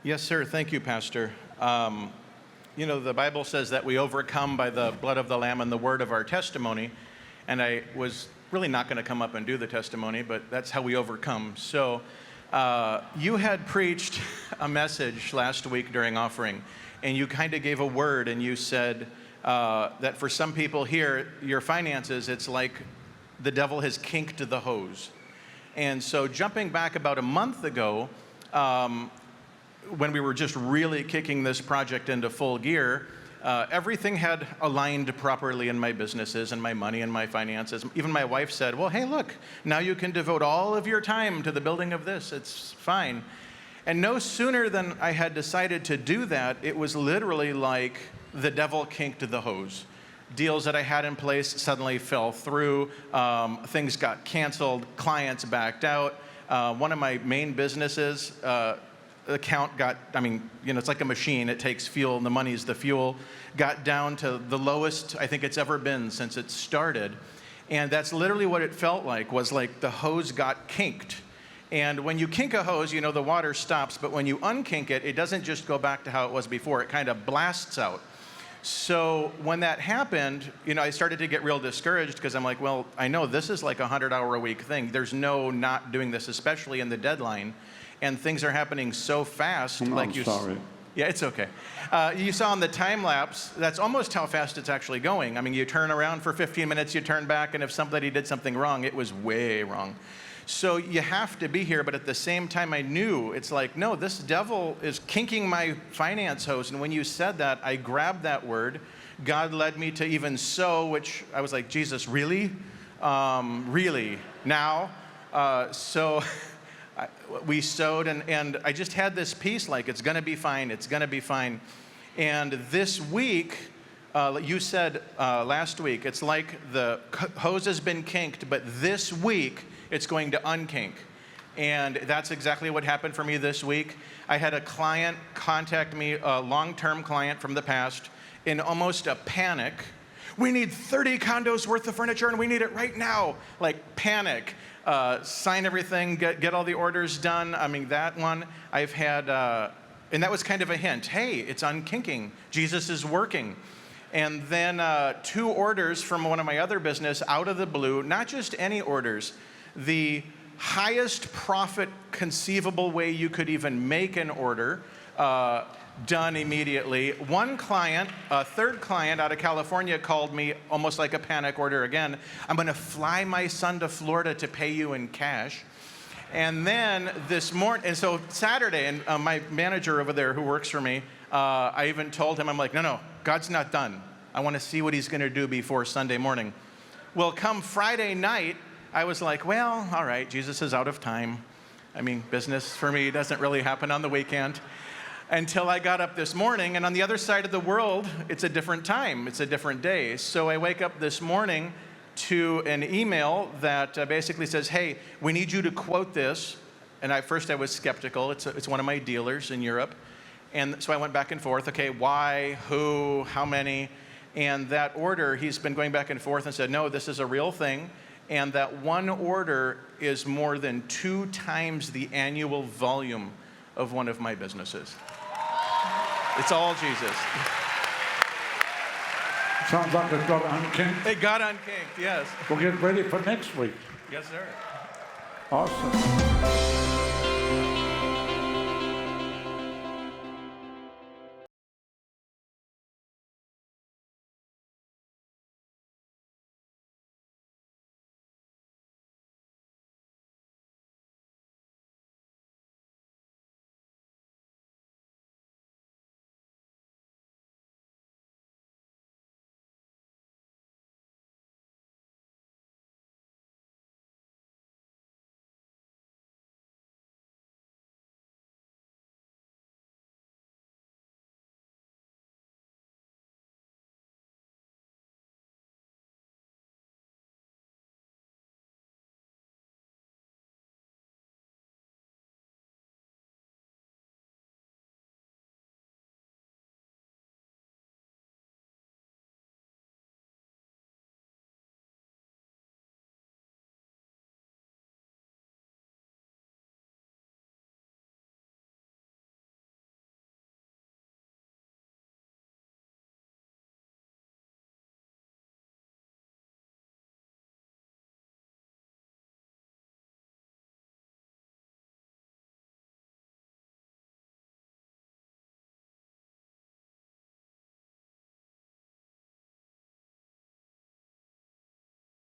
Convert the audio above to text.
Yes, sir. Thank you, Pastor. The Bible says that we overcome by the blood of the Lamb and the word of our testimony. And I was really not going to come up and do the testimony, but that's how we overcome. So you had preached a message last week during offering, and you kind of gave a word, and you said that for some people here, your finances, it's like the devil has kinked the hose. And so jumping back about a month ago, when we were just really kicking this project into full gear, everything had aligned properly in my businesses and my money and my finances. Even my wife said, well, hey, look, now you can devote all of your time to the building of this. It's fine. And no sooner than I had decided to do that, it was literally like the devil kinked the hose. Deals that I had in place suddenly fell through. Things got canceled. Clients backed out. One of my main businesses, account got, it's like a machine. It takes fuel, and the money's the fuel. Got down to the lowest I think it's ever been since it started. And that's literally what it felt like, was like the hose got kinked. And when you kink a hose, the water stops. But when you unkink it, it doesn't just go back to how it was before. It kind of blasts out. So when that happened, I started to get real discouraged because I'm like, well, I know this is like a 100-hour-a-week thing. There's no not doing this, especially in the deadline. And things are happening so fast. Sorry. Yeah, it's okay. You saw on the time lapse, that's almost how fast it's actually going. You turn around for 15 minutes, you turn back, and if somebody did something wrong, it was way wrong. So you have to be here, but at the same time, I knew it's like, no, this devil is kinking my finance hose. And when you said that, I grabbed that word. God led me to even sow, which I was like, Jesus, really? Really? Now? So we sowed, and I just had this peace, like, it's going to be fine. It's going to be fine. And this week, you said last week, it's like the hose has been kinked, but this week, it's going to unkink. And that's exactly what happened for me this week. I had a client contact me, a long-term client from the past, in almost a panic. We need 30 condos worth of furniture, and we need it right now. Like, panic. Sign everything, get all the orders done. That one I've had, and that was kind of a hint. Hey, it's unkinking. Jesus is working. And then 2 orders from one of my other business out of the blue, not just any orders, the highest profit conceivable way you could even make an order, done immediately. One client, a third client out of California, called me almost like a panic order again. I'm going to fly my son to Florida to pay you in cash. And then this morning, and so Saturday, and my manager over there who works for me, I even told him, I'm like, no, God's not done. I want to see what he's going to do before Sunday morning. Well, come Friday night, I was like, well, all right, Jesus is out of time. Business for me doesn't really happen on the weekend. Until I got up this morning, and on the other side of the world, it's a different time. It's a different day. So I wake up this morning to an email that basically says, hey, we need you to quote this. And at first I was skeptical. It's one of my dealers in Europe. And so I went back and forth. Okay, why, who, how many? And that order, he's been going back and forth and said, no, this is a real thing. And that one order is more than 2 times the annual volume of one of my businesses. It's all Jesus. Sounds like it got unkinked. It got unkinked, yes. We'll get ready for next week. Yes, sir. Awesome.